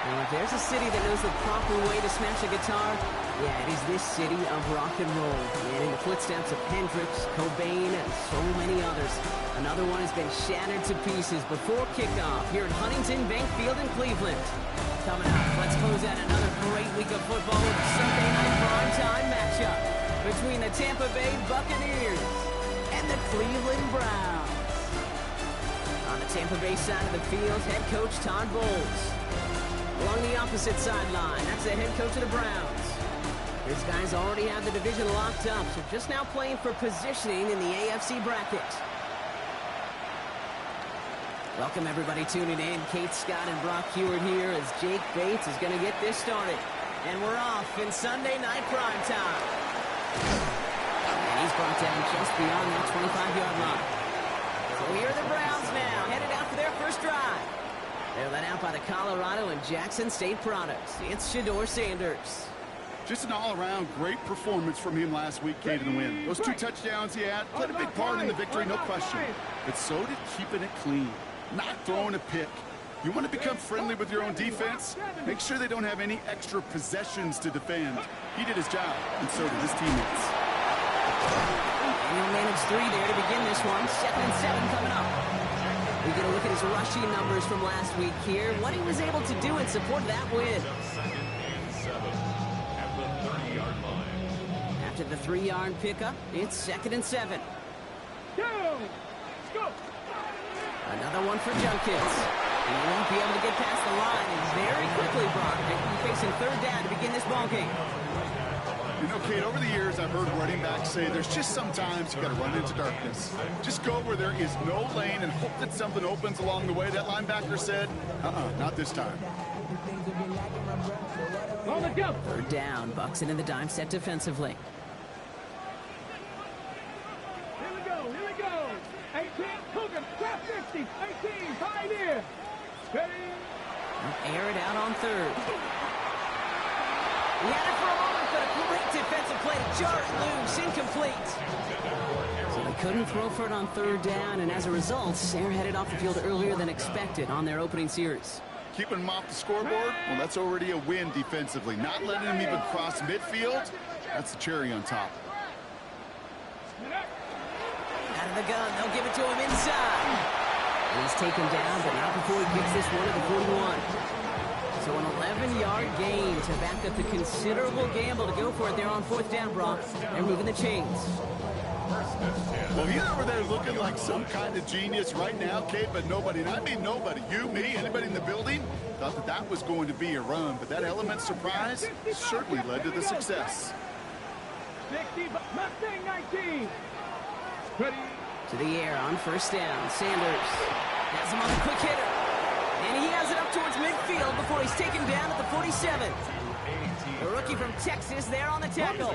Now, if there's a city that knows the proper way to smash a guitar, yeah, it is this city of rock and roll. And in the footsteps of Hendrix, Cobain, and so many others, another one has been shattered to pieces before kickoff here at Huntington Bank Field in Cleveland. Coming up, let's close out another great week of football with a Sunday night primetime matchup between the Tampa Bay Buccaneers and the Cleveland Browns. On the Tampa Bay side of the field, head coach Todd Bowles. Along the opposite sideline, that's the head coach of the Browns. These guys already have the division locked up, so just now playing for positioning in the AFC bracket. Welcome everybody tuning in. Kate Scott and Brock Hewitt here as Jake Bates is going to get this started. And we're off in Sunday night primetime. And he's brought down just beyond that 25-yard line. So here are the Browns now, headed out for their first drive. They're led out by the Colorado and Jackson State products. It's Shedeur Sanders. Just an all-around great performance from him last week, Kate, in the win. Those 2 touchdowns he had played a big part in the victory, no question. But so did keeping it clean, not throwing a pick. You want to become friendly with your own defense? Make sure they don't have any extra possessions to defend. He did his job, and so did his teammates. And he'll manage 3 there to begin this one. 2nd and 7 coming up. We get a look at his rushing numbers from last week here. What he was able to do in support of that win. After the 3-yard pickup, it's 2nd and 7. Go! Another one for Junkins. He won't be able to get past the line, and very quickly, Brock, they'll be facing 3rd down to begin this ballgame. You know, Kate, over the years, I've heard running backs say there's just sometimes you got to run into darkness. Just go where there is no lane and hope that something opens along the way. That linebacker said, not this time. On the go. 3rd down, Bucks in the dime set defensively. Here we go. 18, Coogan, trap 50, 18, Pioneer. Ready? Air it out on 3rd. He had it for a moment, but a great defensive play to jar it loose, incomplete. So they couldn't throw for it on 3rd down, and as a result, they're headed off the field earlier than expected on their opening series. Keeping him off the scoreboard, well, that's already a win defensively. Not letting him even cross midfield, that's the cherry on top. Out of the gun, they'll give it to him inside. He's taken down, but not before he kicks this one at the 41. So an 11-yard gain to back up the considerable gamble to go for it there on 4th down, Brock. They're moving the chains. Well, he's over there looking like some kind of genius right now, Kate, but nobody, and I mean nobody, you, me, anybody in the building, thought that that was going to be a run. But that element surprise certainly led to the success. 60, Mustang 19. Ready? To the air on 1st down. Sanders has him on the quick hitter. And he has it up towards midfield before he's taken down at the 47. The rookie from Texas there on the tackle.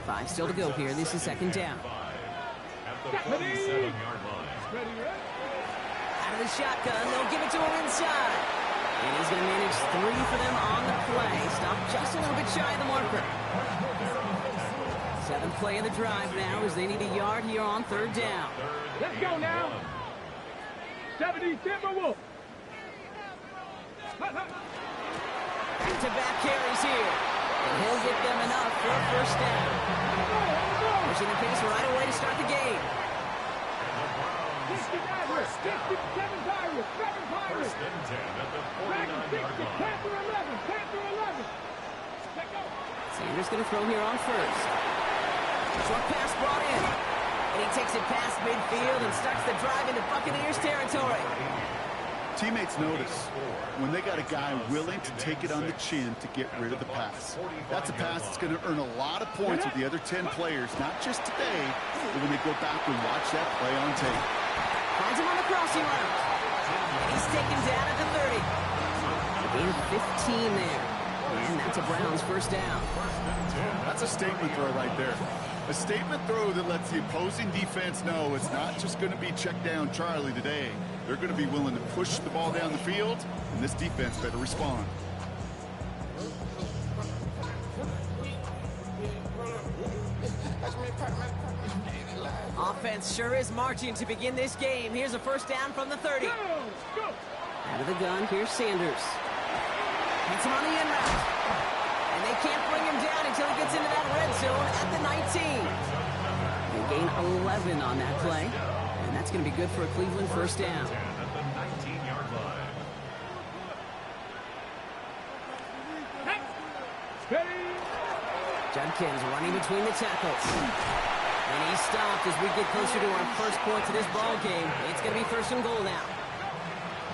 5 still to go here. This is 2nd down. Ready? Out of the shotgun, they'll give it to him inside. And he's going to manage 3 for them on the play. Stop just a little bit shy of the marker. 7th play of the drive now as they need a yard here on 3rd down. Let's go now. 70 Timberwolves. Back-to-back carries here. And he'll get them enough for a 1st down. Pushing the pace right away to start the game. 60 Mavericks, 67 Pirates, 7 Pirates. Dragon 60, Panther 11, Panther 11. Let's go. Sanders going to throw here on 1st. Short pass brought in. And he takes it past midfield and starts the drive into Buccaneers territory. Teammates notice when they got a guy willing to take it on the chin to get rid of the pass. That's a pass that's going to earn a lot of points with the other 10 players, not just today, but when they go back and watch that play on tape. Finds him on the crossing route. And he's taken down at the 30. A gain of 15 there. And that's a Browns 1st down. That's a statement throw right there. A statement throw that lets the opposing defense know it's not just going to be check down Charlie today. They're going to be willing to push the ball down the field, and this defense better respond. Offense sure is marching to begin this game. Here's a 1st down from the 30. Out of the gun, here's Sanders. Hits him on the end route. And they can't bring him down until he gets into that red zone at the 19. They gain 11 on that play. And that's going to be good for a Cleveland first down. At the 19-yard line. Judkins running between the tackles. And he's stopped as we get closer to our first points of this ball game. It's going to be first and goal now.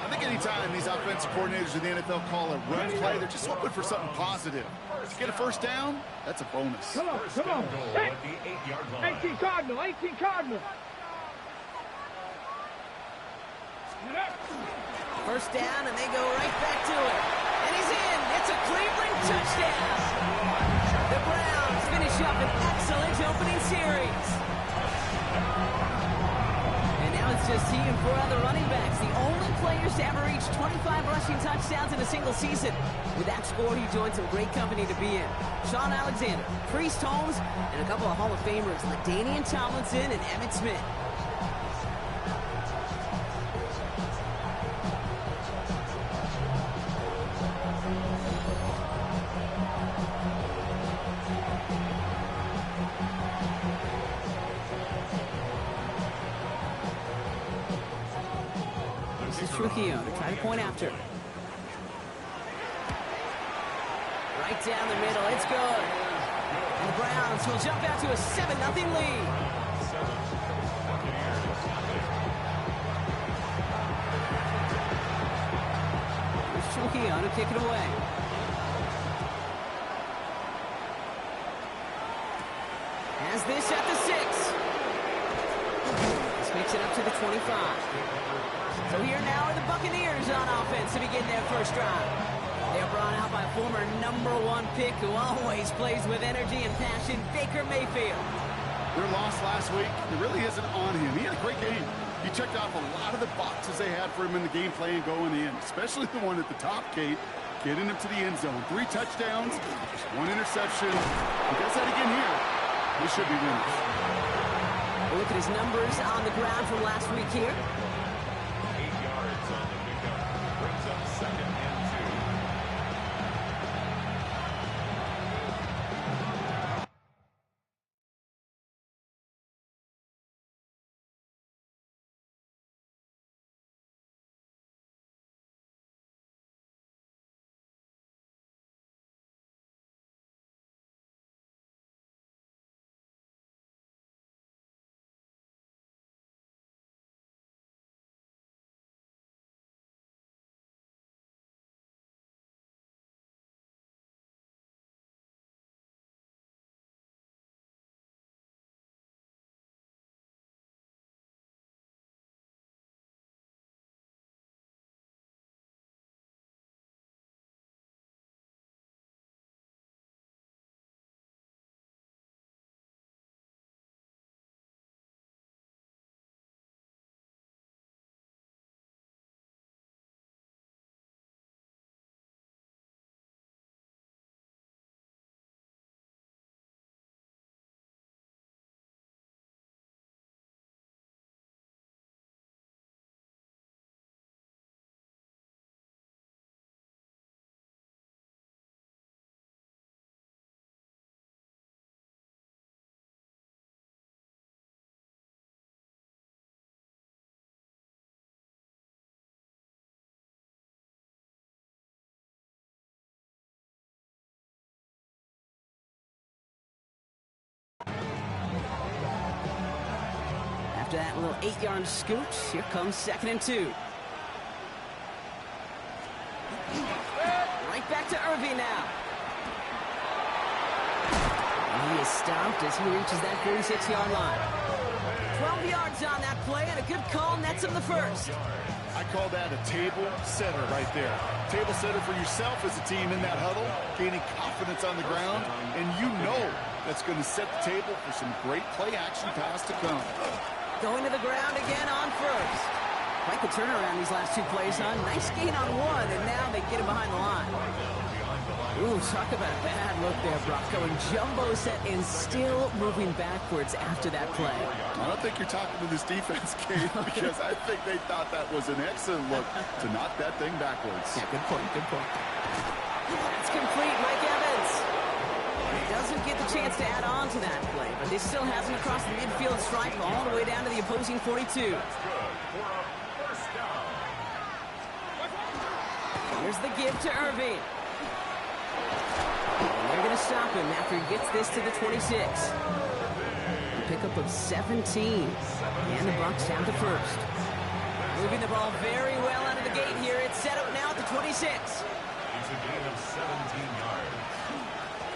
I think anytime these offensive coordinators in the NFL call a run play, they're just hoping for something positive. To get a first down, that's a bonus. Come on, come on. Goal at the 8-yard line. 18 Cardinal, 18 Cardinal. First down, and they go right back to it. And he's in. It's a Cleveland touchdown. The Browns finish up an excellent opening series. And now it's just he and 4 other running backs, the only players to ever reach 25 rushing touchdowns in a single season. With that score, he joined some great company to be in. Sean Alexander, Priest Holmes, and a couple of Hall of Famers, LaDainian Tomlinson and Emmitt Smith. Trujillo to try to point after. Right down the middle, it's good. And the Browns will jump out to a 7-0 lead. Here's Trujillo to kick it away. Has this at the 6. This makes it up to the 25. So here now are the Buccaneers on offense to begin their first drive. They're brought out by former #1 pick who always plays with energy and passion, Baker Mayfield. Their loss last week, it really isn't on him. He had a great game. He checked off a lot of the boxes they had for him in the game plan going in, especially the one at the top, Kate, getting him to the end zone. 3 touchdowns, just 1 interception. He does that again here. He should be winners. We'll look at his numbers on the ground from last week here. 8 yards on the pickup. Brings up 2nd and 2. After that little 8-yard scooch, here comes 2nd and 2. Right back to Irving now. And he is stopped as he reaches that 46-yard line. 12 yards on that play, and a good call nets him the first. I call that a table setter right there. Table setter for yourself as a team in that huddle, gaining confidence on the ground, and you know that's going to set the table for some great play-action pass to come. Going to the ground again on first. Quite the turnaround these last 2 plays, huh? Nice gain on 1, and now they get him behind the line. Ooh, talk about a bad look there, Brock. Going jumbo set and still moving backwards after that play. I don't think you're talking to this defense, Kate, because I think they thought that was an excellent look to knock that thing backwards. Yeah, good point, good point. That's complete, Mike Evans. He doesn't get the chance to add on to that play, but this still has him across the midfield stripe all the way down to the opposing 42. That's good for a first down. Here's the give to Irving. And they're going to stop him after he gets this to the 26. A pickup of 17. And the Bucs down to first. Moving the ball very well out of the gate here. It's set up now at the 26. It's a gain of 17 yards.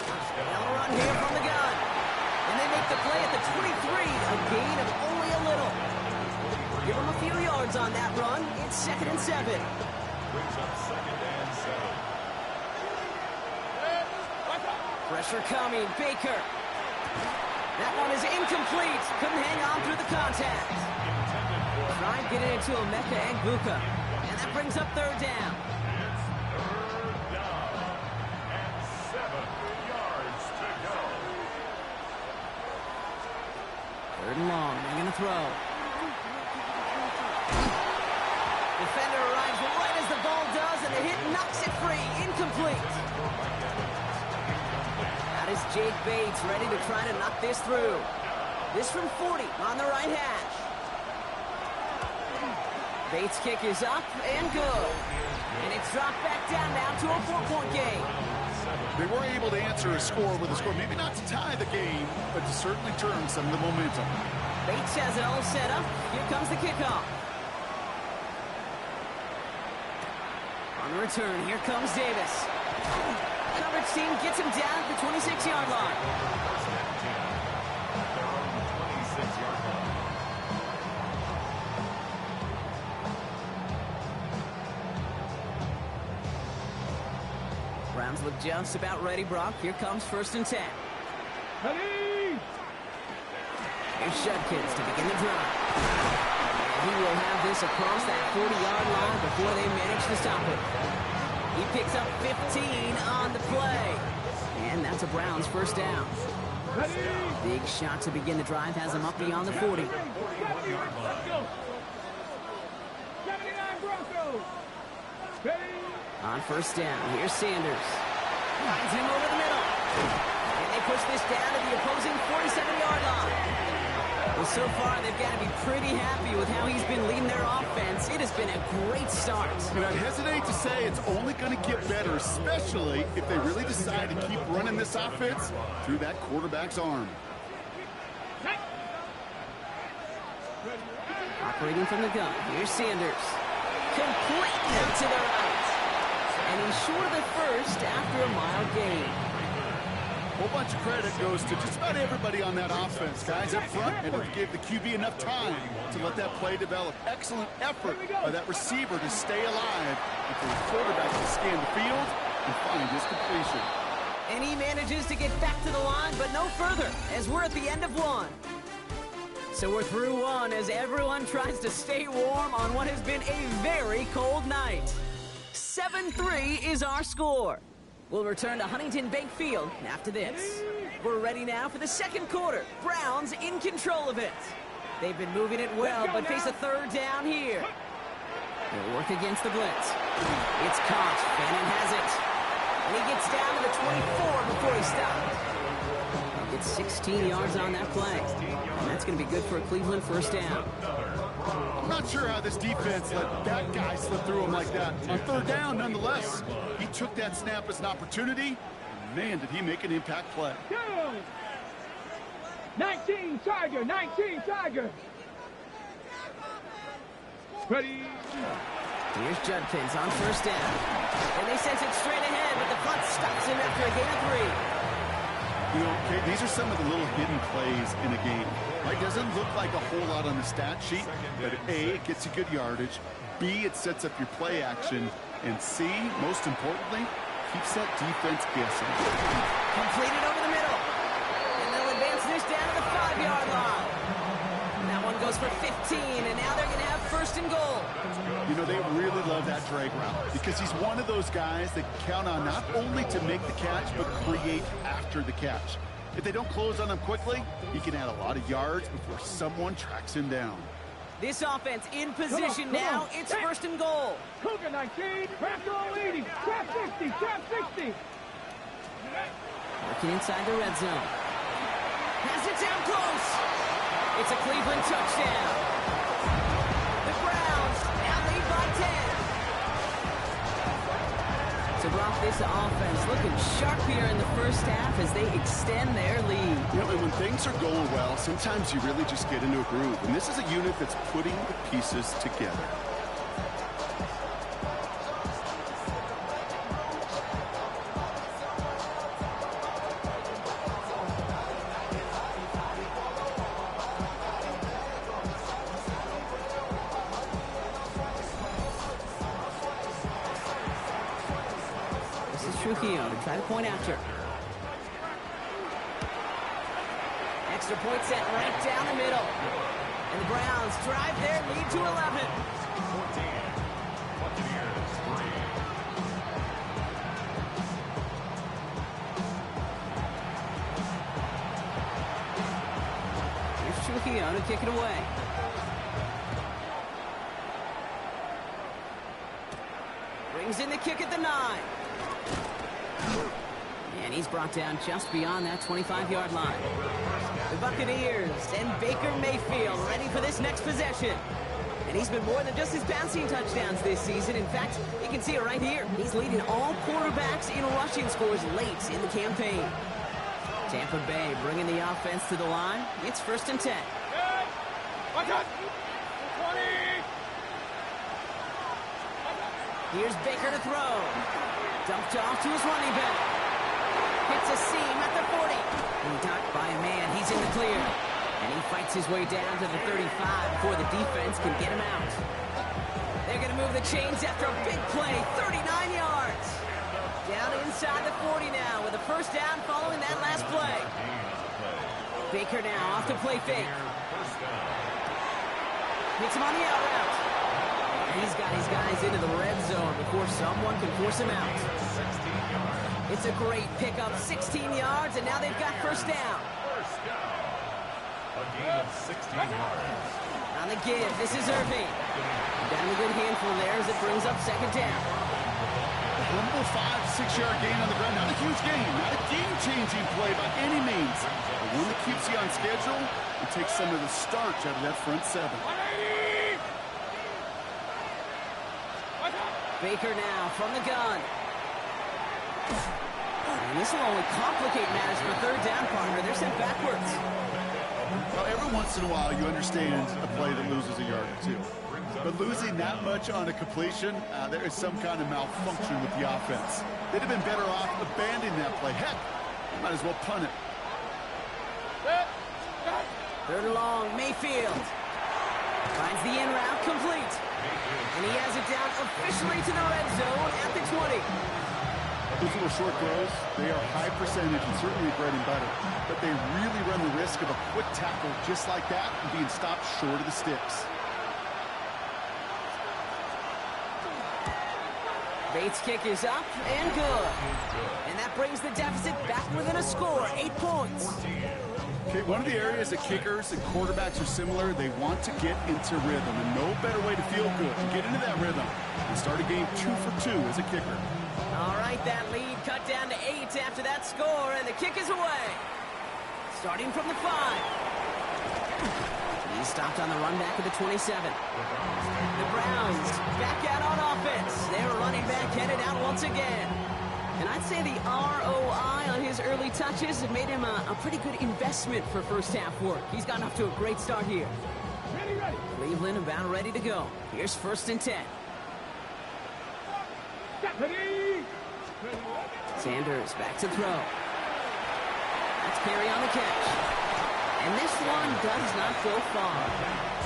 They'll run here from the gun. And they make the play at the 23. A gain of only a little. Give them a few yards on that run. It's 2nd and 7. Brings up 2nd and 7. Pressure coming. Baker. That one is incomplete. Couldn't hang on through the contact. Tried getting it to Emeka Egbuka. And that brings up 3rd down. It's 3rd down. And 7 yards to go. 3rd and long. They're going to throw. Defender arrives right as the ball does, and the hit knocks it free. Incomplete. That is Jake Bates ready to try to knock this through. This from 40 on the right hash. Bates' kick is up and good. And it's dropped back down now to a 4-point game. They were able to answer a score with a score. Maybe not to tie the game, but to certainly turn some of the momentum. Bates has it all set up. Here comes the kickoff. On the return, here comes Davis. Coverage team gets him down at the 26-yard line. First and 10. Their own 26-yard line. Browns look just about ready, Brock. Here comes 1st and 10. Ready! Here's Judkins to begin the drive. And he will have this across that 40-yard line before they manage to stop it. He picks up 15 on the play. And that's a Browns 1st down. Ready! Big shot to begin the drive has him up beyond the 40. 41-yard line. 79 Broncos! Ready! On 1st down, here's Sanders. Finds him over the middle. And they push this down to the opposing 47-yard line. Well, so far, they've got to be pretty happy with how he's been leading their offense. It has been a great start. And I'd hesitate to say it's only going to get better, especially if they really decide to keep running this offense through that quarterback's arm. Operating from the gun, here's Sanders. Complete out to the right. And he's short of the first after a mild gain. A whole bunch of credit goes to just about everybody on that offense. Guys up front, and it gave the QB enough time to let that play develop. Excellent effort by that receiver to stay alive and for the quarterback to scan the field and find his completion. And he manages to get back to the line, but no further, as we're at the end of 1. So we're through 1 as everyone tries to stay warm on what has been a very cold night. 7-3 is our score. We'll return to Huntington Bank Field after this. We're ready now for the 2nd quarter. Browns in control of it. They've been moving it well, but face a 3rd down here. They'll work against the blitz. It's caught. Bannon has it. And he gets down to the 24 before he stops. Gets 16 yards on that play. And that's going to be good for a Cleveland 1st down. I'm not sure how this defense let that guy slip through him like that. On 3rd down, nonetheless, he took that snap as an opportunity. Man, did he make an impact play. 19 Tiger, 19 Tiger. Ready? Here's Judkins on 1st down. And they send it straight ahead, but the punt stops him after a gain of 3. You know, okay, these are some of the little hidden plays in a game. Right? Doesn't look like a whole lot on the stat sheet, but A, it gets you good yardage. B, it sets up your play action. And C, most importantly, keeps that defense guessing. Completed over the middle. And they'll advance this down to the 5-yard line. And that one goes for 15, and now they're going to have 1st and goal. You know, they really love that drag route because he's one of those guys that can count on not only to make the catch, but create after the catch. If they don't close on him quickly, he can add a lot of yards before someone tracks him down. This offense in position now. It's first and goal. Cougar 19, trap goal leading, trap 60, trap 60. Working inside the red zone. Has it down close. It's a Cleveland touchdown. The Browns now lead by 10. So Brock, this offense looking sharp here in the first half as they extend their lead. You know, and when things are going well, sometimes you really just get into a groove. And this is a unit that's putting the pieces together. Trujillo to try to point after. Extra point set right down the middle. And the Browns drive their lead to 11. 14. Buccaneers 3. Here's Trujillo to kick it away. Brings in the kick at the 9. And he's brought down just beyond that 25-yard line. The Buccaneers and Baker Mayfield ready for this next possession. And he's been more than just his passing touchdowns this season. In fact, you can see it right here. He's leading all quarterbacks in rushing scores late in the campaign. Tampa Bay bringing the offense to the line. It's first and 10. Here's Baker to throw. Dumped off to his running back. Hits a seam at the 40. And knocked by a man. He's in the clear. And he fights his way down to the 35 before the defense can get him out. They're going to move the chains after a big play. 39 yards. Down inside the 40 now with a first down following that last play. Baker now off to play fake. Hits him on the out route. He's got his guys into the red zone before someone can force him out. 16 yards. It's a great pickup, 16 yards, and now they've got first down. First down. A gain of 16 yards. On the give, this is Irving. Got him a good handful there as it brings up second down. A humble 5-6 yard gain on the ground. Not a huge gain, not a game-changing play by any means. But one that keeps you on schedule and takes some of the starch out of that front seven. Baker now from the gun. And this will only complicate matters for third down, partner. They're sent backwards. Well, every once in a while, you understand a play that loses a yard or two. But losing that much on a completion, there is some kind of malfunction with the offense. They'd have been better off abandoning that play. Heck, you might as well punt it. Third and long, Mayfield. Finds the in route complete. And he has it down officially to the red zone at the 20. Those little short throws, they are high percentage and certainly bread and butter. But they really run the risk of a quick tackle just like that and being stopped short of the sticks. Bates' kick is up and good. And that brings the deficit back within a score, 8 points. Okay, one of the areas that kickers and quarterbacks are similar, they want to get into rhythm. And no better way to feel good, to get into that rhythm and start a game 2 for 2 as a kicker. All right, that lead cut down to 8 after that score, and the kick is away. Starting from the 5. He's stopped on the run back at the 27. The Browns back out on offense. They're running back headed out once again. And I'd say the ROI on his early touches have made him a pretty good investment for first half work. He's gotten off to a great start here. Ready. Cleveland about ready to go. Here's first and 10. Ready. Sanders back to throw. That's Perry on the catch. And this one does not go far.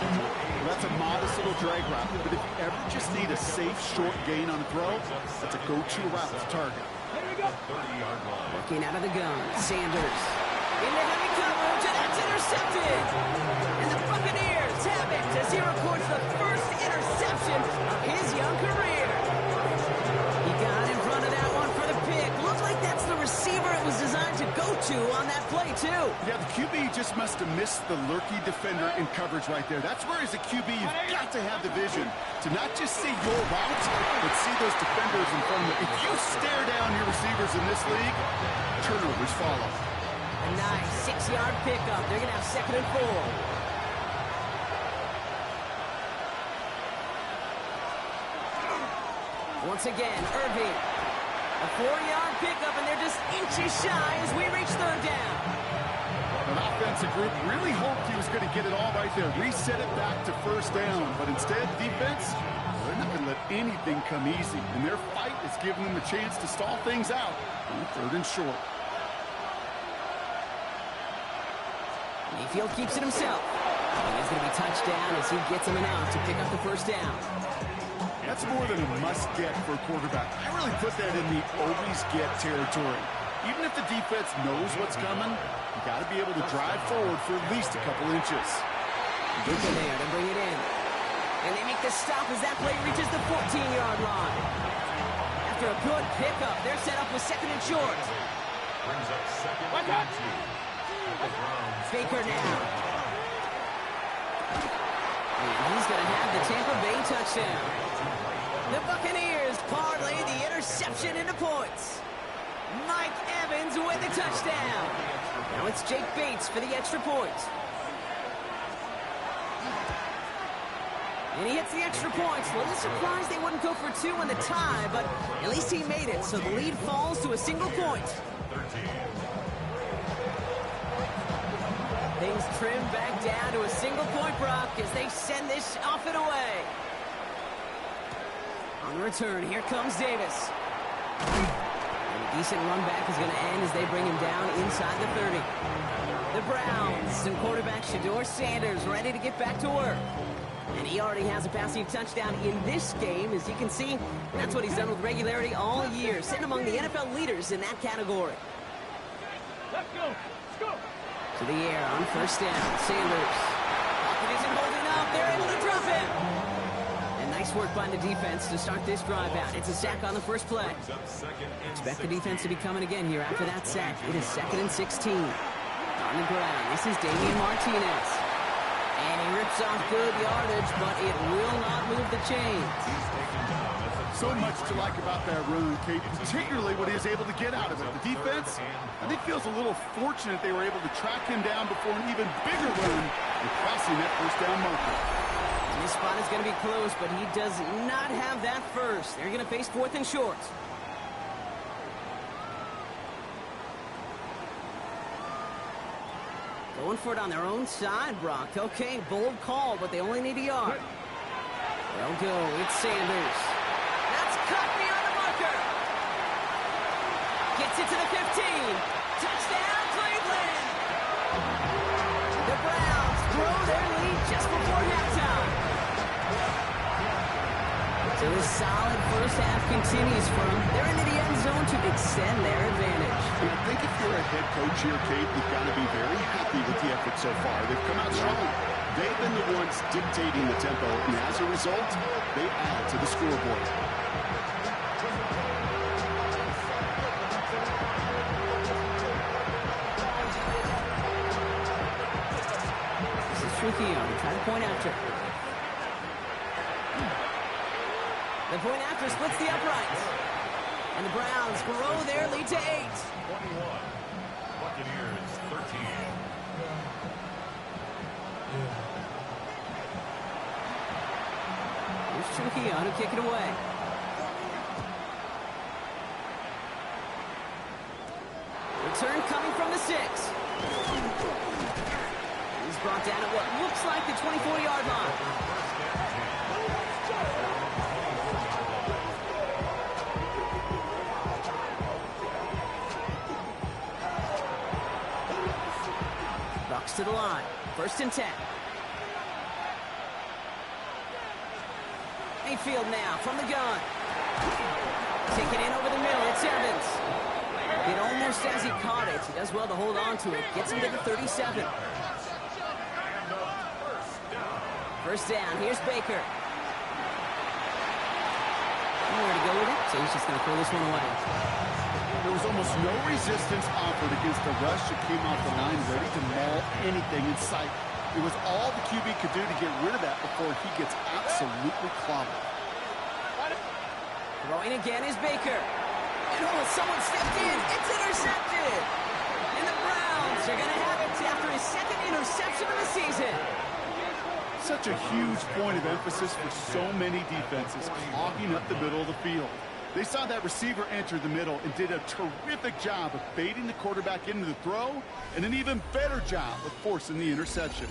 Well, that's a modest little drag route. But if you ever just need a safe, short gain on a throw, that's a go-to route to target. Here we go. 30-yard line. Looking out of the gun, Sanders. Into heavy coverage, and that's intercepted. And the Buccaneers have it as he records the first interception of his young career. He got in front of that one for the pick. Looks like that's the receiver it was designed to go 2 on that play, too. Yeah, the QB just must have missed the lurky defender in coverage right there. That's where, as a QB, you've got to have the vision to not just see your route, but see those defenders in front of you. If you stare down your receivers in this league, turnovers follow. A nice 6-yard pickup. They're going to have 2nd and 4. Once again, Irving. A 4-yard pickup, and they're just inches shy as we reach 3rd down. An offensive group really hoped he was going to get it all right there, reset it back to 1st down. But instead, defense, they're not going to let anything come easy. And their fight is giving them a chance to stall things out on 3rd and short. Mayfield keeps it himself. And he's going to be touched down as he gets him an out to pick up the 1st down. That's more than a must-get for a quarterback. I really put that in the always-get territory. Even if the defense knows what's coming, you got to be able to drive forward for at least a couple inches. Looking there to bring it in. And they make the stop as that play reaches the 14-yard line. After a good pickup, they're set up with 2nd and short. Brings up 2nd and 2. Baker now. And he's going to have the Tampa Bay touchdown. The Buccaneers parlay the interception into points. Mike Evans with the touchdown. Now it's Jake Bates for the extra point. And he hits the extra points. A little surprised they wouldn't go for 2 in the tie, but at least he made it. So the lead falls to a single point. Things trim back down to a single point, Brock, as they send this off and away. On the return, here comes Davis. And a decent run back is going to end as they bring him down inside the 30. The Browns and quarterback Shedeur Sanders ready to get back to work. And he already has a passing touchdown in this game. As you can see, that's what he's done with regularity all year, sitting among the NFL leaders in that category. Let's go. Let's go. To the air on 1st down. Sanders. Pocket isn't holding up. They're able to drop him. And nice work by the defense to start this drive out. It's a sack on the first play. Expect the defense to be coming again here after that sack. It is 2nd and 16. On the ground, this is Damian Martinez. And he rips off good yardage, but it will not move the chains. So much to like about that run, Kate, particularly what he was able to get out of it. The defense, I think, feels a little fortunate they were able to track him down before an even bigger run and crossing that 1st down marker. And this spot is going to be close, but he does not have that first. They're going to face 4th and short. Going for it on their own side, Brock. Okay, bold call, but they only need a yard. They'll go. It's Sanders. That's cut beyond the marker. Gets it to the 15. Touchdown, Cleveland. The Browns throw their lead just before halftime. So this solid first half continues for them. They're into the end zone to extend their advantage. And I think if you're a head coach here, Kate, you've got to be very happy with the effort so far. They've come out strong. They've been the ones dictating the tempo, and as a result, they add to the scoreboard. This is Trujillo trying to point after. The point after splits the uprights. And the Browns grow their lead to 8. 21. Buccaneers 13. Here's Trujillo to kick it away. Return coming from the 6. He's brought down at what looks like the 24-yard line. Bucks to the line. 1st and 10. Mayfield now from the gun. Taken in over the middle. It's Evans. It almost as he caught it. He does well to hold on to it. Gets him to the 37. 1st down. Here's Baker. Nowhere to go with it. So he's just going to throw this one away. There was almost no resistance offered against the rush that came off the line ready to maul anything in sight. It was all the QB could do to get rid of that before he gets absolutely clobbered. Throwing again is Baker. And someone stepped in. It's intercepted. And the Browns are going to have it after his second interception of the season. Such a huge point of emphasis for so many defenses, clogging up the middle of the field. They saw that receiver enter the middle and did a terrific job of baiting the quarterback into the throw, and an even better job of forcing the interception.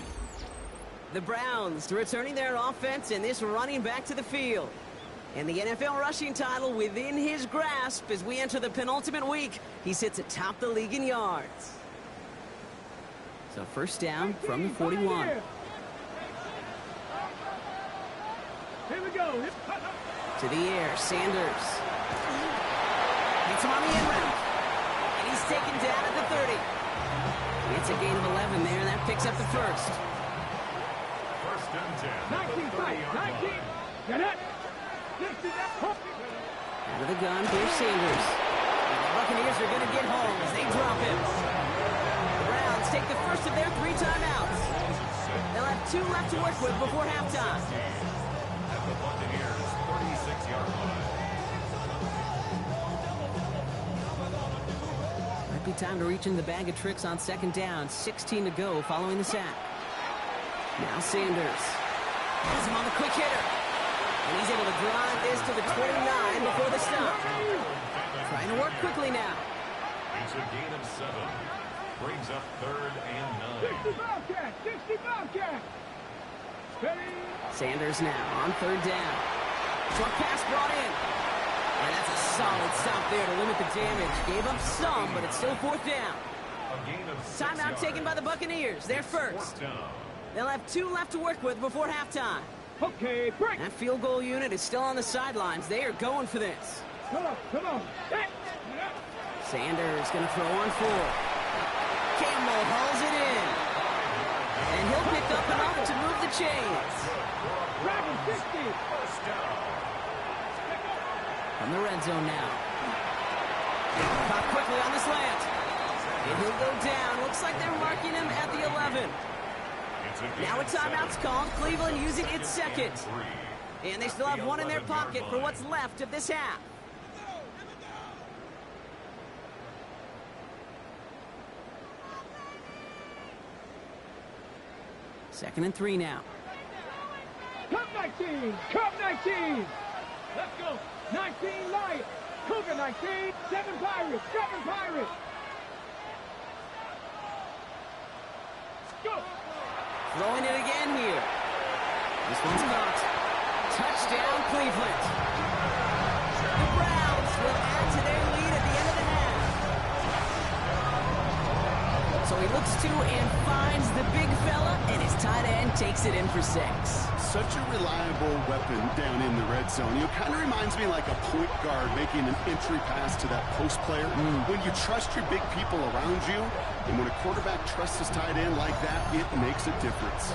The Browns returning their offense and this running back to the field. And the NFL rushing title within his grasp as we enter the penultimate week. He sits atop the league in yards. So first down from the 41. Here we go. To the air, Sanders. Hits him on the end route. And he's taken down at the 30. It's a gain of 11 there, and that picks up the first. First and 10. 19 fight. 19. Get it. Out of the gun, here's Sanders. And the Buccaneers are going to get home as they drop him. The Browns take the first of their 3 timeouts. They'll have 2 left to work with before halftime. At the Buccaneers' 36-yard line. Might be time to reach in the bag of tricks on second down. 16 to go following the sack. Now Sanders. Has him on the quick hitter. And he's able to drive this to the 29 before the stop. Trying to work quickly now. It's a gain of 7. Brings up 3rd and 9. 60 Bobcat. 60 Bobcat. Sanders now on 3rd down. Short pass brought in. And that's a solid stop there to limit the damage. Gave up some, but it's still 4th down. A gain of 6 Timeout yards. taken by the Buccaneers. They're first. 4th down. They'll have 2 left to work with before halftime. Okay, break. That field goal unit is still on the sidelines. They are going for this. Come on, come on. Sanders going to throw on 4. Campbell hauls it in. And he'll pick up enough to move the chains. Grab him, 60. First down. From the red zone now. Caught quickly on the slant. And he'll go down. Looks like they're marking him at the 11. Now a timeout's called. Cleveland using its second. And they still have 1 in their pocket for what's left of this half. Second and 3 now. Cup 19. Cup 19. Let's go. 19 Lions. Cougar 19. 7 Pirates. 7 Pirates. Go. Throwing it again here. This one's caught. Touchdown, Cleveland. The Browns will add to their lead at the end of the half. So he looks to and finds the big fella, and his tight end takes it in for 6. Such a reliable weapon down in the red zone. It kind of reminds me like a point guard making an entry pass to that post player. When you trust your big people around you, and when a quarterback trusts his tight end like that, it makes a difference.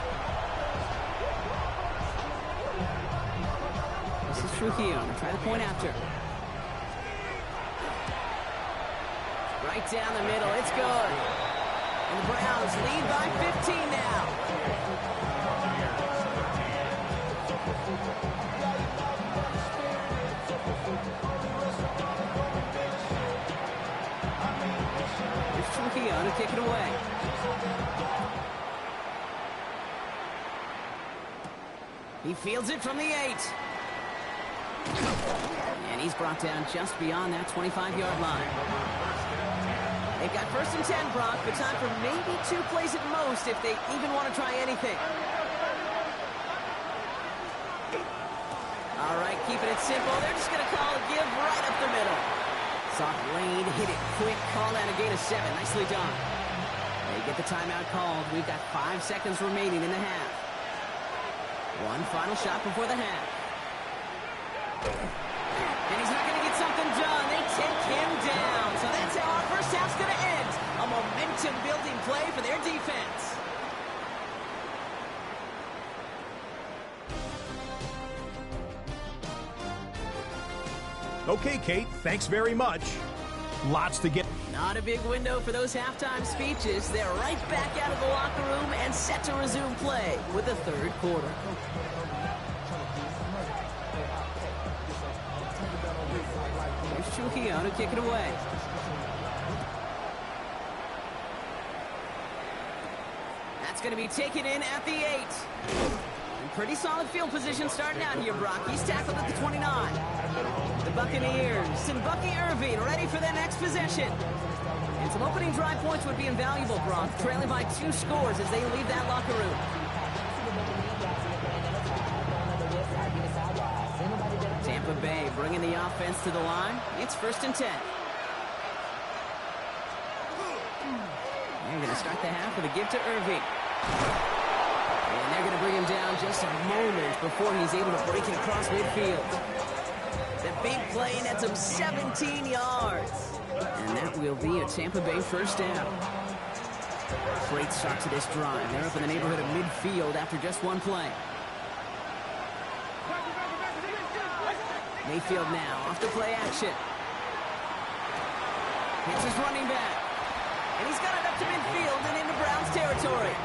This is Trujillo. Try the point after. Right down the middle. It's good. And the Browns lead by 15 now. Here's Trujillo to kick it away. He fields it from the 8. And he's brought down just beyond that 25-yard line. They've got 1st and 10, Brock, but time for maybe 2 plays at most if they even want to try anything. All right, keeping it simple. They're just going to call a give right up the middle. Soft lane, hit it quick, call out a gain of 7. Nicely done. They get the timeout called. We've got 5 seconds remaining in the half. One final shot before the half. And he's not going to get something done. They take him down. So that's how our first half's going to end. A momentum-building play for their defense. Okay, Kate, thanks very much. Lots to get. Not a big window for those halftime speeches. They're right back out of the locker room and set to resume play with the third quarter. Here's Trujillo to kick it away. That's going to be taken in at the 8. And pretty solid field position starting out here, Brock. He's tackled at the 29. The Buccaneers and Bucky Irving ready for their next possession. And some opening drive points would be invaluable, Brock, trailing by 2 scores as they leave that locker room. Tampa Bay bringing the offense to the line. It's 1st and 10. They're going to start the half with a give to Irving. And they're going to bring him down just a moment before he's able to break it across midfield. The big play nets him 17 yards. And that will be a Tampa Bay 1st down. Great start to this drive. They're up in the neighborhood of midfield after just one play. Mayfield now off the play action. Hits his running back. And he's got it up to midfield and into Browns territory.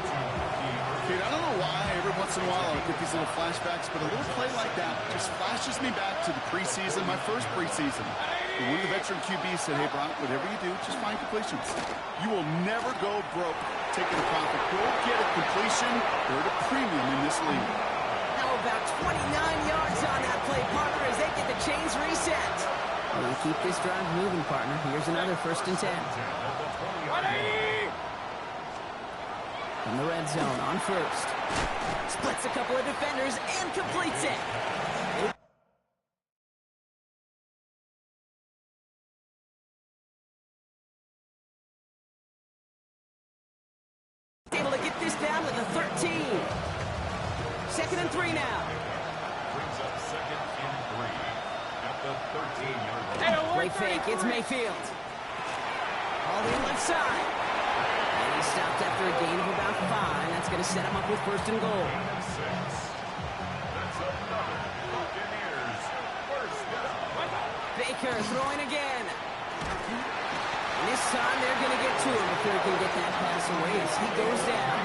Kate, I don't know why every once in a while I get these little flashbacks, but a little play like that just flashes me back to the preseason, my first preseason. When the veteran QB said, hey, Brock, whatever you do, just find completions. You will never go broke taking a profit. Go get a completion. They're at a premium in this league. Now about 29 yards on that play, partner, as they get the chains reset. We'll keep this drive moving, partner. Here's another 1st and 10. From the red zone on 1st. Splits a couple of defenders and completes it. Able to get this down to the 13. 2nd and 3 now. Brings up 2nd and 3 at the 13-yard line. Play fake. It's Mayfield. All the left side. And he stopped after a gain of about 5. That's going to set him up with 1st and goal. That's another Buccaneers 1st down. Baker throwing again. And this time they're going to get to him before he can get that pass away as he goes down.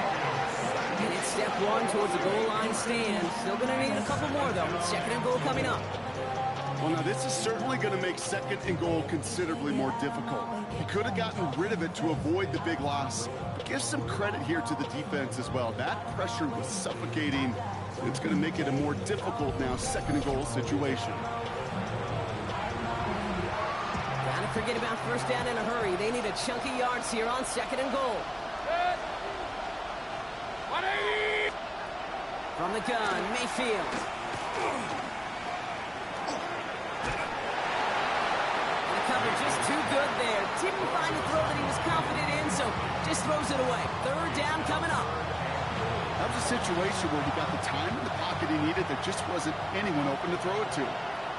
And it's step 1 towards the goal line stand. Still going to need a couple more, though. 2nd and goal coming up. Well, now this is certainly going to make 2nd and goal considerably more difficult. He could have gotten rid of it to avoid the big loss. But give some credit here to the defense as well. That pressure was suffocating. It's going to make it a more difficult now 2nd and goal situation. Gotta forget about 1st down in a hurry. They need a chunky yards here on 2nd and goal. From the gun, Mayfield. The cover just too good there. Didn't find the throw that he was confident in, so just throws it away. 3rd down coming up. That was a situation where he got the time in the pocket he needed. There just wasn't anyone open to throw it to.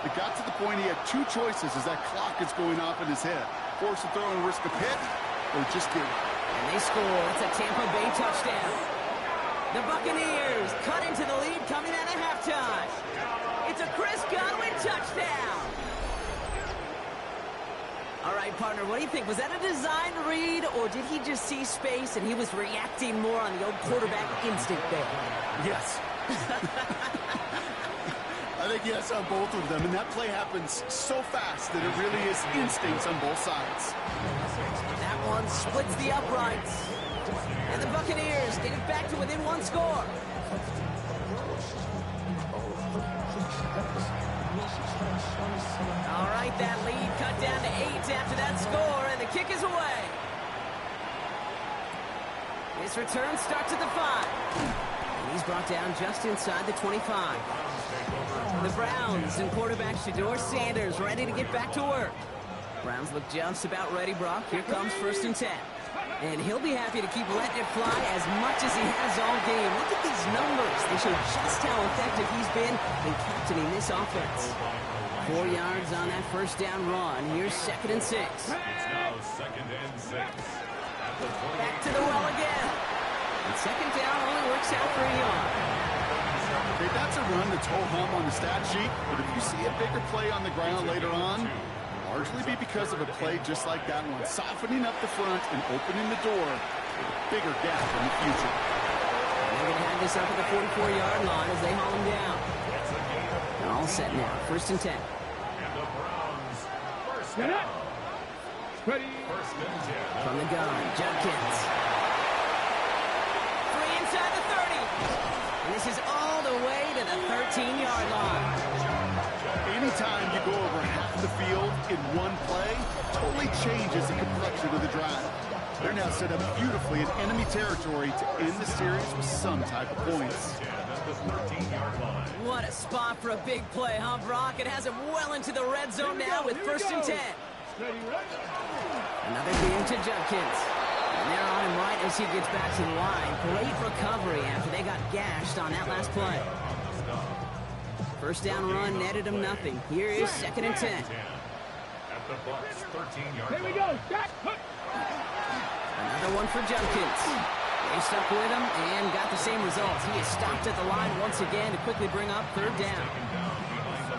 It got to the point he had 2 choices as that clock is going off in his head. Force a throw and risk a pick, or just do it. And they score. It's a Tampa Bay touchdown. The Buccaneers cut into the lead coming out of halftime. It's a Chris Godwin touchdown. All right, partner, what do you think? Was that a design read, or did he just see space and he was reacting more on the old quarterback instinct there? Yes. I think yes on both of them, and that play happens so fast that it really is instincts on both sides. That one splits the uprights. And the Buccaneers get it back to within 1 score. All right, that lead cut down to 8 after that score, and the kick is away. His return starts at the 5. And he's brought down just inside the 25. The Browns and quarterback Shedeur Sanders ready to get back to work. Browns look just about ready, Brock. Here comes 1st and 10. And he'll be happy to keep letting it fly as much as he has all game. Look at these numbers. They show just how effective he's been in captaining this offense. 4 yards on that 1st down run. Here's 2nd and 6. It's now 2nd and 6. At the Back to the well again. And 2nd down only works out for a yard. Okay, that's a run that's ho-hum on the stat sheet, but if you see a bigger play on the ground later on, it'll largely be because of a play just like that one, softening up the front and opening the door with a bigger gap in the future. They're going to have this up at the 44-yard line as they haul him down. They're all set now. 1st and 10. And the Browns, first Get down. it. Ready. First and 10. From the gun, Judkins. 3 inside the 30. And this is all the way to the 13-yard line. Anytime you go over half the field in one play, totally changes the complexion of the drive. They're now set up beautifully in enemy territory to end the series with some type of points. 10 at the 13-yard line. What a spot for a big play, huh, Brock? It has him well into the red zone now with 1st and 10. Ready, ready. Another game to Judkins. And they're on him right as he gets back to the line. Great recovery after they got gashed on that last play. First down run netted him nothing. Here is 2nd and 10. At the Bucs 13-yard Here line. we go. Shot. Put. Another one for Judkins. They stuck with him and got the same results. He is stopped at the line once again to quickly bring up 3rd down.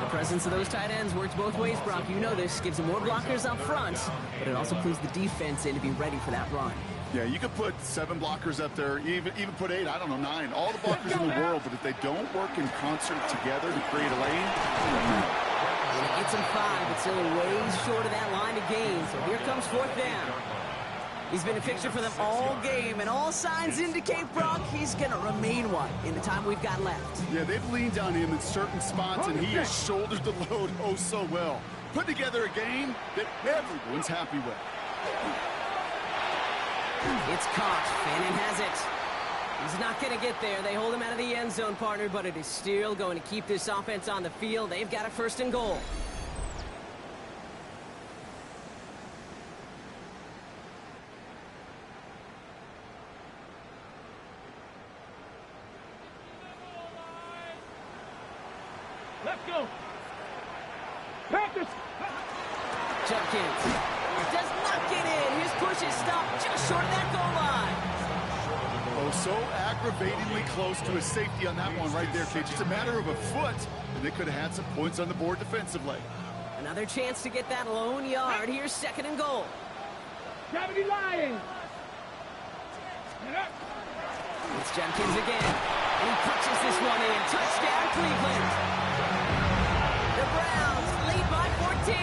The presence of those tight ends works both ways, Brock. You know this. Gives them more blockers up front, but it also clues the defense in to be ready for that run. Yeah, you could put 7 blockers up there, even put 8, I don't know, 9. All the blockers in the world, but if they don't work in concert together to create a lane, And it gets him 5, but still ways short of that line to gain. So here comes 4th down. He's been a fixture for them all game, and all signs indicate, Brock, he's going to remain one in the time we've got left. yeah, they've leaned on him in certain spots, and he has shouldered the load oh so well. Put together a game that everyone's happy with. It's caught. Fannin has it. He's not going to get there. They hold him out of the end zone, partner, but it is still going to keep this offense on the field. They've got a 1st and goal. Let's go. Panthers. Judkins does not get in. His push is stopped just short of that goal line. Oh, so aggravatingly close to a safety on that one right there, kid. Just a matter of a foot, and they could have had some points on the board defensively. Another chance to get that lone yard. Here's 2nd and goal. Gravity Lions. Get up. It's Judkins again. And he punches this one in. Touchdown, Cleveland. The Browns lead by 14.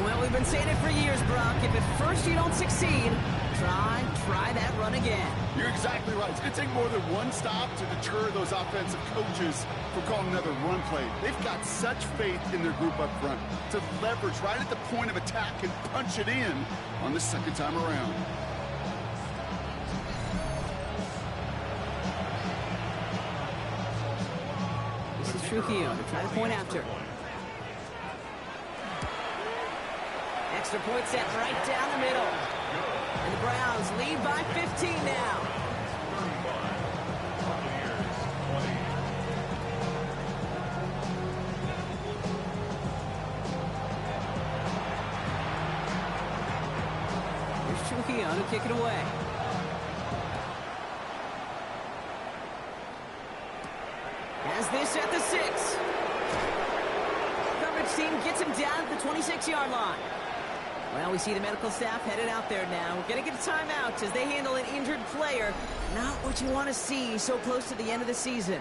Well, we've been saying it for years, Brock. If at first you don't succeed, try that run again. You're exactly right. It's going to take more than one stop to deter those offensive coaches from calling another run play. They've got such faith in their group up front to leverage right at the point of attack and punch it in on the 2nd time around. This is Trujillo to try to point after. Extra point set right down the middle. And the Browns lead by 15 now. Here's Trujillo to kick it away. Has this at the 6. Coverage team gets him down at the 26-yard line. Well, we see the medical staff headed out there now. We're going to get a timeout as they handle an injured player. Not what you want to see so close to the end of the season.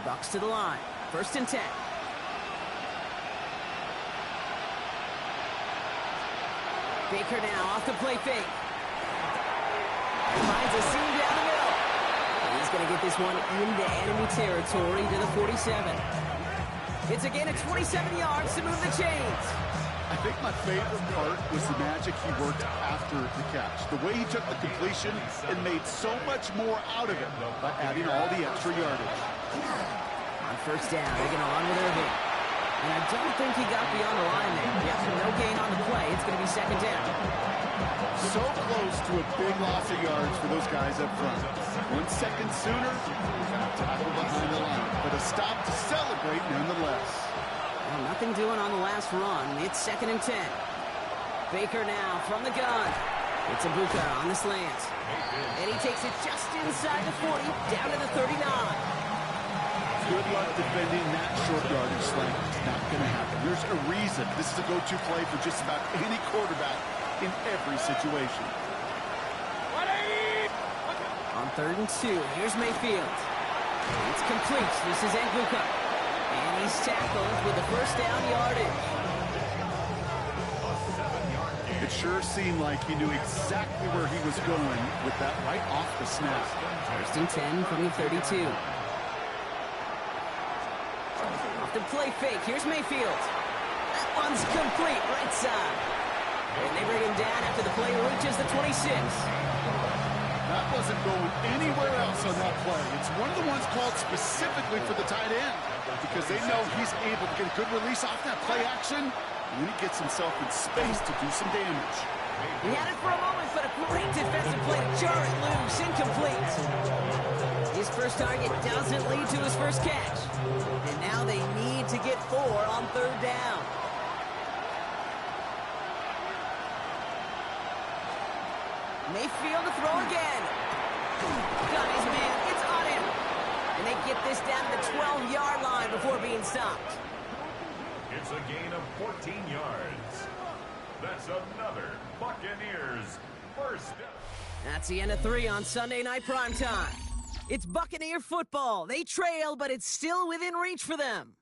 Bucs to the line. 1st and 10. Baker now off the play fake. Finds a seam down the middle. He's going to get this one into enemy territory to the 47. It's again at 27 yards to move the chains. I think my favorite part was the magic he worked after the catch. The way he took the completion and made so much more out of it by adding all the extra yardage. On 1st down, they're going to run with Irving. And I don't think he got beyond the line there. After no gain on the play, it's going to be 2nd down. So close to a big loss of yards for those guys up front. 1 second sooner, tackle behind the line. But a stop to celebrate nonetheless. Well, nothing doing on the last run. It's 2nd and 10. Baker now from the gun. It's Ibuka on the slant. And he takes it just inside the 40, down to the 39. Good luck defending that short yardage slant. It's not going to happen. There's a reason this is a go-to play for just about any quarterback in every situation. On 3rd and 2, here's Mayfield. It's complete. This is Ibuka. And he's tackled with the first down yardage. It sure seemed like he knew exactly where he was going with that right off the snap. 1st and 10 from the 32. Off the play fake. Here's Mayfield. That one's complete. Right side. And they bring him down after the play reaches the 26. That wasn't going anywhere else on that play. It's one of the ones called specifically for the tight end because they know he's able to get a good release off that play action, and then he gets himself in space to do some damage. He had it for a moment, but a great defensive play to jar it loose. Incomplete. His first target doesn't lead to his first catch. And now they need to get 4 on 3rd down. Mayfield to throw again. Got his man. It's on him. And they get this down to the 12-yard line before being stopped. It's a gain of 14 yards. That's another Buccaneers first down. That's the end of 3 on Sunday Night Primetime. It's Buccaneer football. They trail, but it's still within reach for them.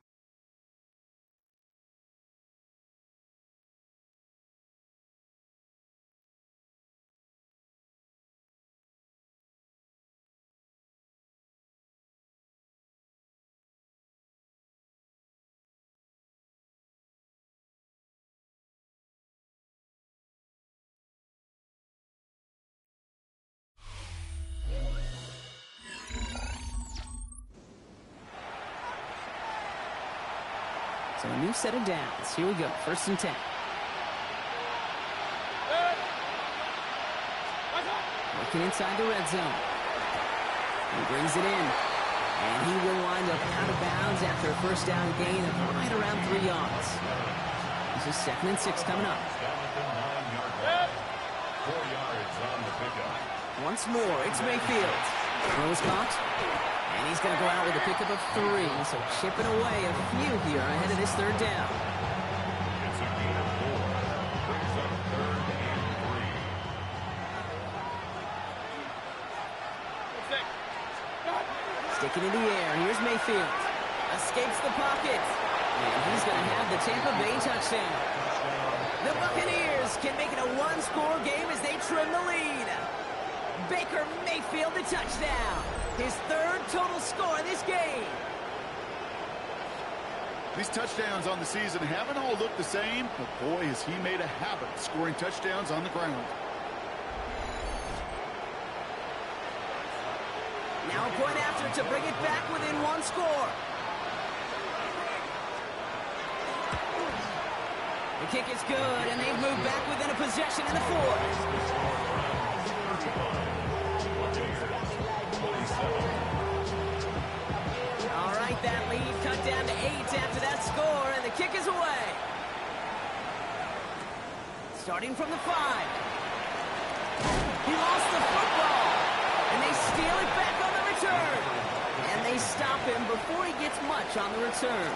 So a new set of downs. Here we go. 1st and 10. Working inside the red zone. He brings it in. And he will wind up out of bounds after a first down gain of right around 3 yards. This is 2nd and 6 coming up. 4 yards on the pickup. Once more, it's Mayfield. Throws caught. And he's going to go out with a pickup of 3, so chipping away a few here ahead of this 3rd down. It's a gain of 4. Brings up 3rd and 3. Sticking in the air, here's Mayfield. Escapes the pocket. And he's going to have the Tampa Bay touchdown. The Buccaneers can make it a 1-score game as they trim the lead. Baker Mayfield the touchdown. His 3rd total score in this game. These touchdowns on the season haven't all looked the same, but boy, has he made a habit of scoring touchdowns on the ground. Now a point after to bring it back within 1 score. The kick is good, and they've moved back within a possession in the 4th. All right, that lead cut down to 8 after that score, and the kick is away. Starting from the 5. He lost the football, and they steal it back on the return. And they stop him before he gets much on the return.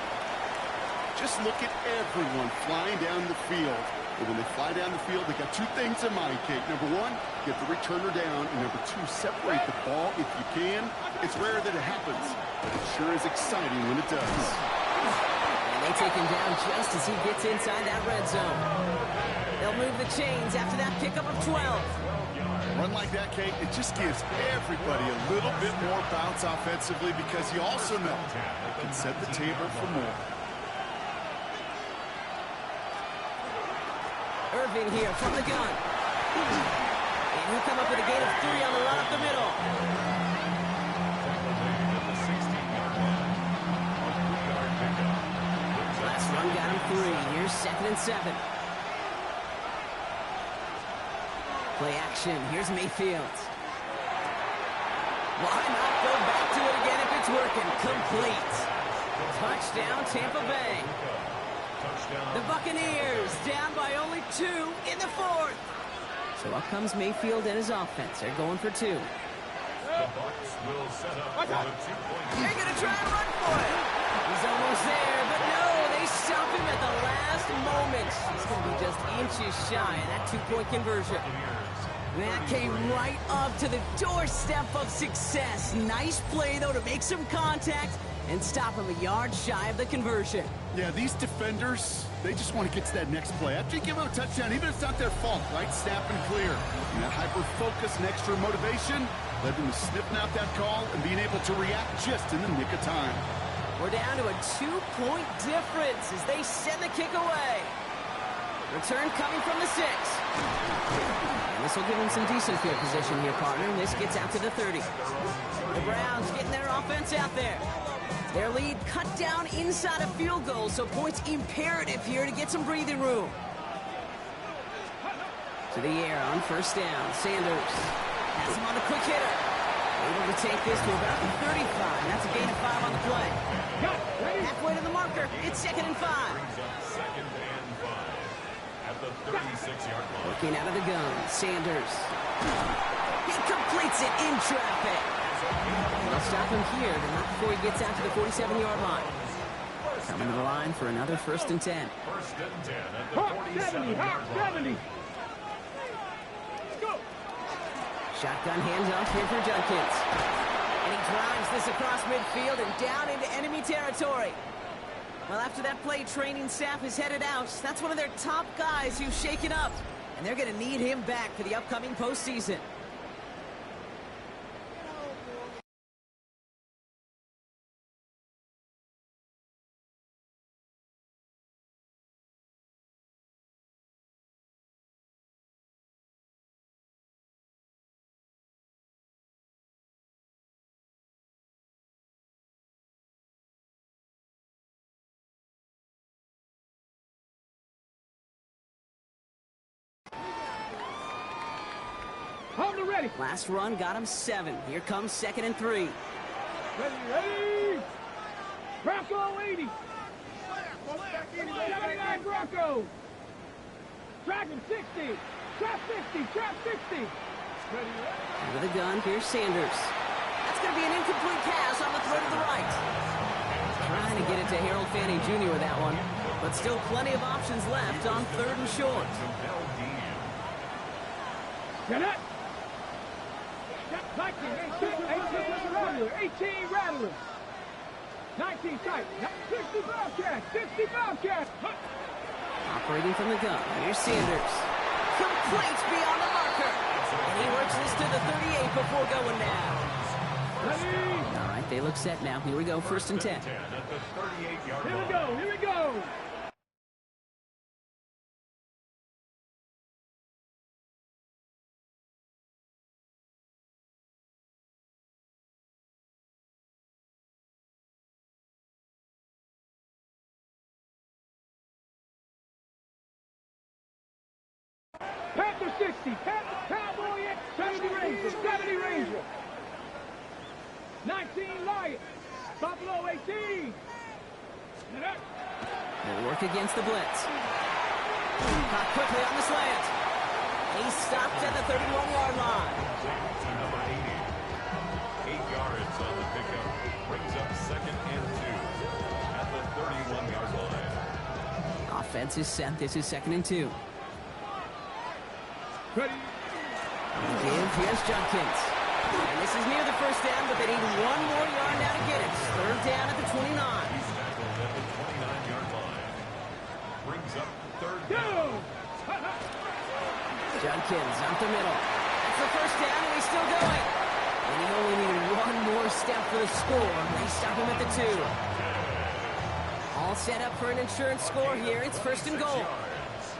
Just look at everyone flying down the field. And when they fly down the field, they got 2 things in mind, Kate. Number 1, get the returner down. And number 2, separate the ball if you can. It's rare that it happens, but it sure is exciting when it does. And they take him down just as he gets inside that red zone. They'll move the chains after that pickup of 12. Run like that, Kate, it just gives everybody a little bit more bounce offensively because you also know it can set the table for more. Irving here from the gun. And he'll come up with a gain of 3 on the run up the middle. Last run got him 3. Here's 2nd and 7. Play action. Here's Mayfield. Why not go back to it again if it's working? Complete. Touchdown, Tampa Bay. The Buccaneers down by only 2 in the 4th. So up comes Mayfield and his offense. They're going for 2. The Bucs will set up for the 2-point. They're going to try and run for it. He's almost there, but no, they stop him at the last moment. He's going to be just inches shy of that 2-point conversion. That came right up to the doorstep of success. Nice play, though, to make some contact and stop him a yard shy of the conversion. Yeah, these defenders, they just want to get to that next play. After you give them a touchdown, even if it's not their fault, right? Snap and clear. And that hyper-focus and extra motivation led them to sniffing out that call and being able to react just in the nick of time. We're down to a 2-point difference as they send the kick away. Return coming from the 6. And this will give them some decent field position here, partner. And this gets out to the 30. The Browns getting their offense out there. Their lead cut down inside a field goal, so points imperative here to get some breathing room. To the air on first down. Sanders has him on the quick hitter. Able to take this to about the 35. That's a gain of 5 on the play. Halfway to the marker. It's 2nd and 5. Second and 5 at the 36-yard line. Working out of the gun. Sanders. He completes it in traffic. They'll stop him here, but not before he gets out to the 47-yard line. Coming to the line for another 1st and 10. 1st and 10 at the 47-yard line. Shotgun handoff here for Judkins. And he drives this across midfield and down into enemy territory. Well, after that play, training staff is headed out. That's one of their top guys who's shaken up. And they're going to need him back for the upcoming postseason. Hold it ready. Last run got him 7. Here comes 2nd and 3. Ready. Bronco 80. 79 Bronco. Dragon 60. Trap 60. Trap 60. Out of the gun, here's Sanders. That's going to be an incomplete pass on the throw to the right. Trying to get it to Harold Fanning Jr. with that one. But still plenty of options left on 3rd and short. Get it. 18 Rattlers. 19 sight. 60 Bobcats. 60 Bobcats. Operating from the gun, here's Sanders. Complete beyond the marker. And he works this to the 38 before going down. Ready. All right, they look set now. Here we go, 1st and 10. At the 38-yard Here line. we go. Here we go. Panther 60, Panther Cowboy, 70 Ranger, 70 Ranger. 19 Lion, Buffalo 18. They work against the blitz. Caught quickly on the slant. He's stopped at the 31-yard line. To number 80. 8 yards on the pickup. Brings up 2nd and 2 at the 31-yard line. Offense is set. This is 2nd and 2. Ready. Give, here's Judkins. And this is near the 1st down, but they need 1 more yard now to get it. 3rd down at the 29. He's tackled at the 29-yard line. Brings up 3rd down. Judkins up the middle. That's the 1st down, and he's still going. And he only needed 1 more step for the score. They stop him at the 2. All set up for an insurance score here. It's 1st and goal.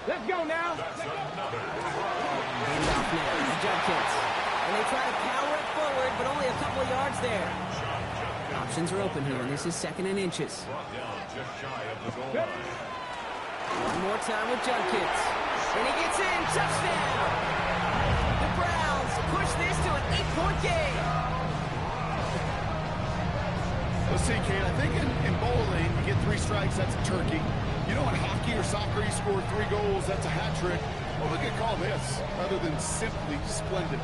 Let's go now. Handoff now to Judkins. And they try to power it forward, but only a couple of yards there. Options are open here, and this is 2nd and inches. Brought down just shy of the goal line. One more time with Judkins. And he gets in. Touchdown! 2-point game. Let's see, Kate, I think in bowling, you get 3 strikes, that's a turkey. You know, in hockey or soccer, you score 3 goals, that's a hat trick. What would we call this, other than simply splendid?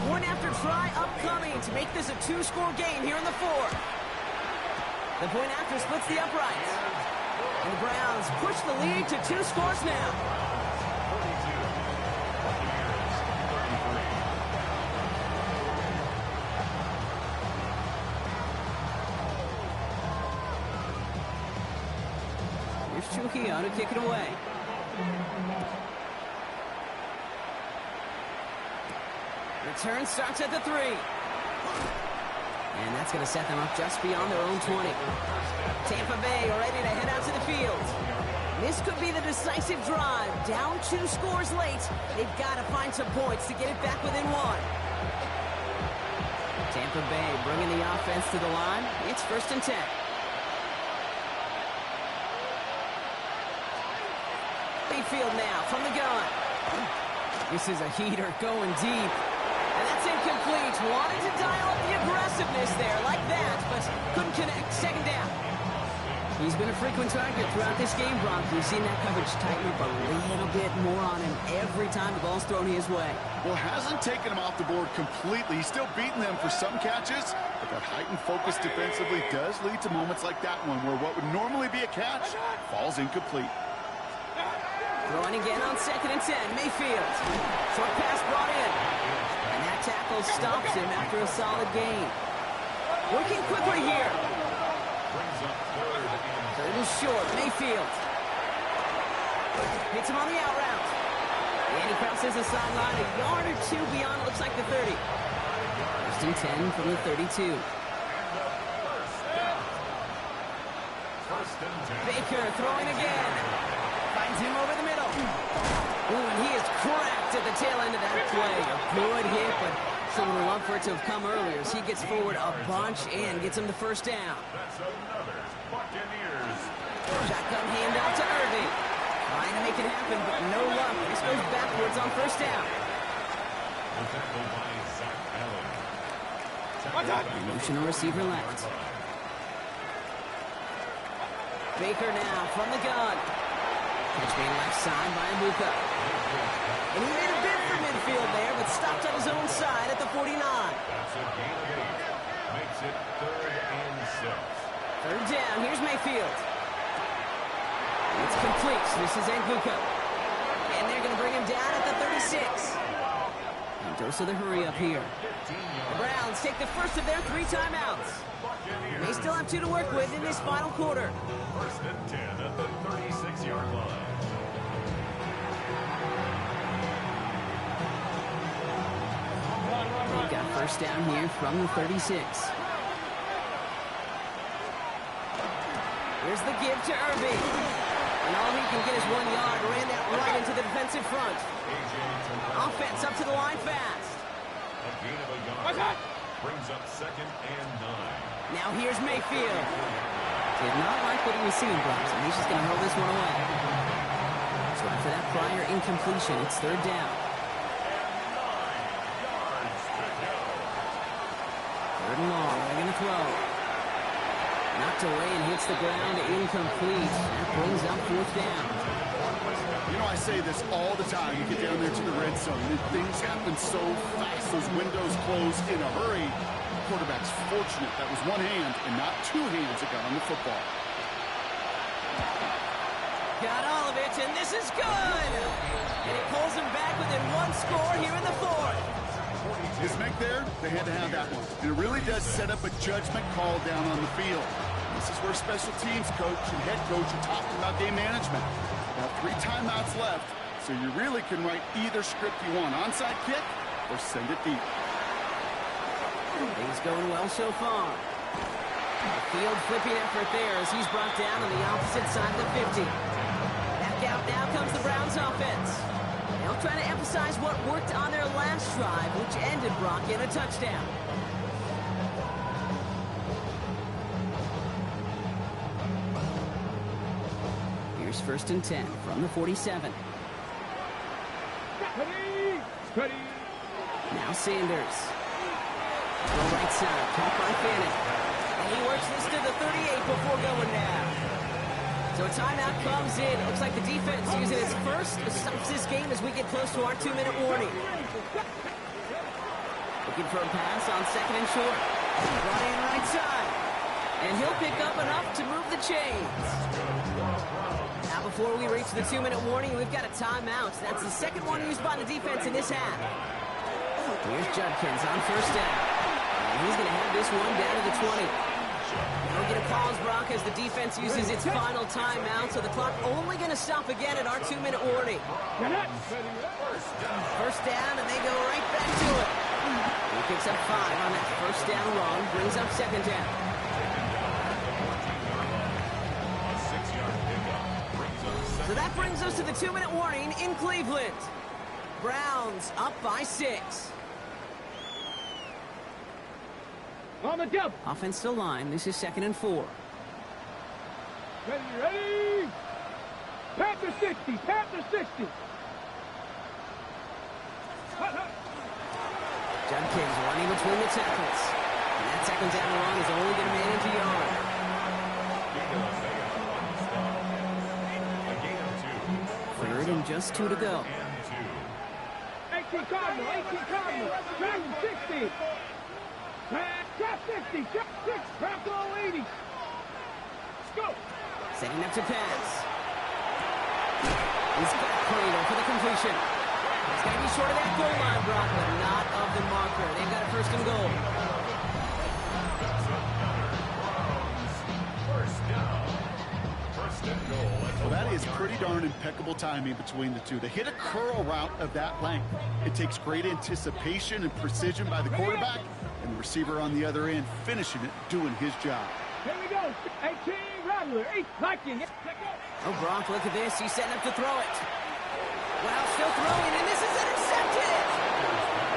Point after try upcoming to make this a 2-score game here in the 4th. The point after splits the uprights. And the Browns push the lead to 2 scores now. 42. Buccaneers 33. Here's Trujillo to kick it away. Return starts at the 3. And that's going to set them up just beyond their own 20. Tampa Bay ready to head out to the field. This could be the decisive drive. Down 2 scores late. They've got to find some points to get it back within 1. Tampa Bay bringing the offense to the line. It's 1st and 10. Mayfield now from the gun. This is a heater going deep. And that's incomplete. Wanted to dial up the aggressiveness there like that, but couldn't connect. 2nd down. He's been a frequent target throughout this game, Brock. We've seen that coverage tighten up a little bit more on him every time the ball's thrown his way. Well, hasn't taken him off the board completely. He's still beating them for some catches, but that heightened focus defensively does lead to moments like that one where what would normally be a catch falls incomplete. Throwing again on 2nd and 10. Mayfield. Short pass brought in. And that tackle stops him after a solid gain. Working quickly here. Brings up 3rd and 3rd and short. Mayfield. Hits him on the out route. And he crosses the sideline a yard or 2 beyond, looks like the 30. 1st and 10 from the 32. First and 10. Baker throwing again. Finds him over the middle. Ooh, and he is cracked at the tail end of that play. A good hit, but someone would love for it to have come earlier as he gets forward a bunch and gets him the 1st down. That's another Buccaneers. Shotgun handoff to Irving. Trying to make it happen, but no luck. This goes backwards on 1st down. The tackle by Zach Allen. Motion receiver left. Baker now from the gun. Catch made left side by Abuka. And he made a bid for midfield there, but stopped on his own side at the 49. That's a gain of 8. Makes it 3rd and 6. 3rd down. Here's Mayfield. It's complete. This is Abuka. And they're going to bring him down at the 36. And dose of the hurry up here. The Browns take the first of their 3 timeouts. They still have 2 to work with in this final quarter. 1st and 10 at the 36-yard line. They've got 1st down here from the 36. Here's the give to Irving. And all he can get is 1 yard. Ran that right into the defensive front. Offense up to the line fast. A gain of a yard. Brings up 2nd and 9. Now here's Mayfield. Did not like what he was seeing, Brock, so he's just going to hurl this one away. So after that prior incompletion, it's 3rd down. 3rd and long. They're going to throw. Knocked away and hits the ground. Incomplete. That brings up 4th down. You know, I say this all the time. You get down there to the red zone, and things happen so fast. Those windows close in a hurry. The quarterback's fortunate that was 1 hand and not 2 hands that got on the football. Got all of it, and this is good! And it pulls him back within 1 score here in the 4th. This make there, they had to have that one. And it really does set up a judgment call down on the field. This is where special teams coach and head coach are talking about game management. Now 3 timeouts left, so you really can write either script you want. Onside kick or send it deep. Things going well so far. A field flipping effort there as he's brought down on the opposite side of the 50. Back out now comes the Browns offense. They'll trying to emphasize what worked on their last drive, which ended, Brock, in a touchdown. Here's 1st and 10 from the 47. Ready. Now Sanders. To the right side, caught by Fanning. And he works this to the 38 before going down. So a timeout comes in. Looks like the defense using its first stops this game as we get close to our 2-minute warning. Looking for a pass on 2nd and short. Brought in right side. And he'll pick up enough to move the chains. Now before we reach the 2-minute warning, we've got a timeout. That's the second one used by the defense in this half. Here's Judkins on 1st down. And he's going to have this one down to the 20. We'll get a pause, Brock, as the defense uses its final timeout, so the clock only going to stop again at our 2-minute warning. 1st down, and they go right back to it. He picks up 5 on that 1st down run, brings up 2nd down. So that brings us to the 2-minute warning in Cleveland. Browns up by 6. On the double. Offensive line, this is 2nd and 4. Ready. Panther 60. Judkins running between the tackles. And that 2nd down run is only going to manage a yard. Third and just 2 to go. 18 Cardinal. Track 60. Track 60. Track 6. Track 80. Let's go. Setting up to pass. He's got Cradle for the completion. He's going to be short of that goal line, Brock, but not of the marker. They've got a 1st and goal. Well, that is pretty darn impeccable timing between the two. They hit a curl route of that length. It takes great anticipation and precision by the quarterback, and the receiver on the other end finishing it, doing his job. Here we go. 18 Rattler. 8 Viking. Oh, Brock, look at this. He's setting up to throw it. Well, still throwing, and this is intercepted!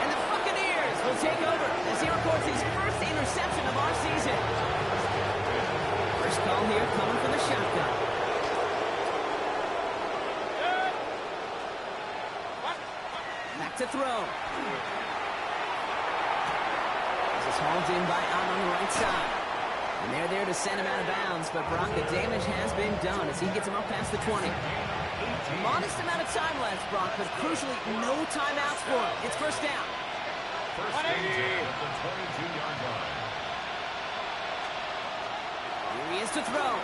And the Buccaneers will take over as he records his first interception of our season. First call here coming from the shotgun. Back to throw. This is hauled in by Allen on the right side. And they're there to send him out of bounds, but Brock, the damage has been done as he gets him up past the 20. Modest amount of time left, Brock, but crucially no timeouts for him. It's 1st down. First and 10 at the 22-yard line. Here he is to throw.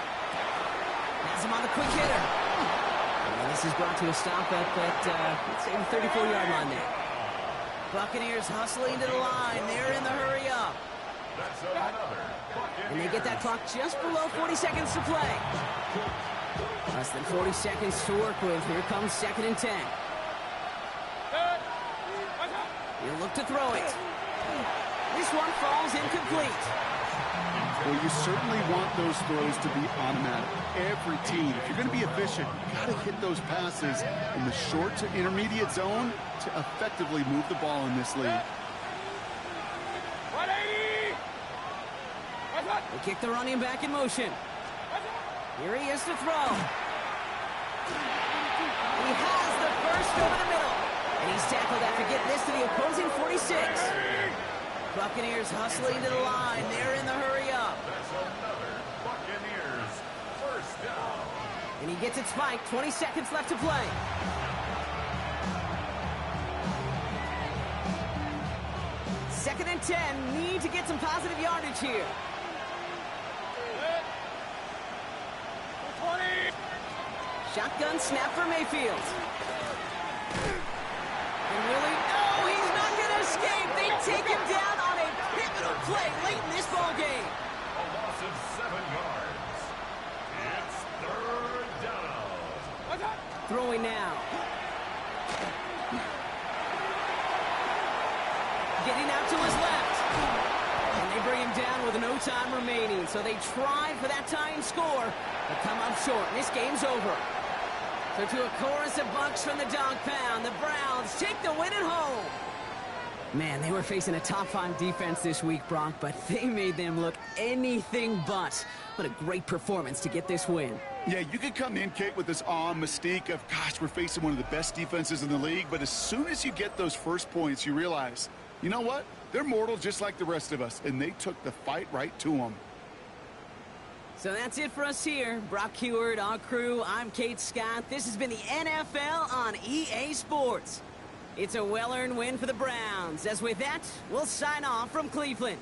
Has him on the quick hitter. And this is brought to a stop up at, let's say, the 34-yard line there. Buccaneers hustling to the line. They're in the hurry up. That's another Buccaneers. And they get that clock just below 40 seconds to play. Less than 40 seconds to work with. Here comes 2nd and 10. He'll look to throw it. This one falls incomplete. Well, you certainly want those throws to be automatic. Every team, if you're going to be efficient, you got to hit those passes in the short to intermediate zone to effectively move the ball in this league. They kick the running back in motion. Here he is to throw. He has the first over the middle. And he's tackled after getting this to the opposing 46. Buccaneers hustling to the line. They're in the hurry up. That's another Buccaneers first down. And he gets it spiked. 20 seconds left to play. Second and 10. Need to get some positive yardage here. Shotgun snap for Mayfield. And really, no, he's not going to escape. They take him down on a pivotal play late in this ball game. A loss of 7 yards. It's 3rd down. Throwing now. Getting out to his left. And they bring him down with no time remaining. So they tried for that tying score, but come up short. This game's over. So to a chorus of bucks from the dog pound, the Browns take the win at home. Man, they were facing a top-5 defense this week, Brock, but they made them look anything but. What a great performance to get this win. Yeah, you could come in, Kate, with this awe and mystique of, gosh, we're facing one of the best defenses in the league, but as soon as you get those first points, you realize, you know what? They're mortal just like the rest of us, and they took the fight right to them. So that's it for us here. Brock Heward, our crew, I'm Kate Scott. This has been the NFL on EA Sports. It's a well-earned win for the Browns. As with that, we'll sign off from Cleveland.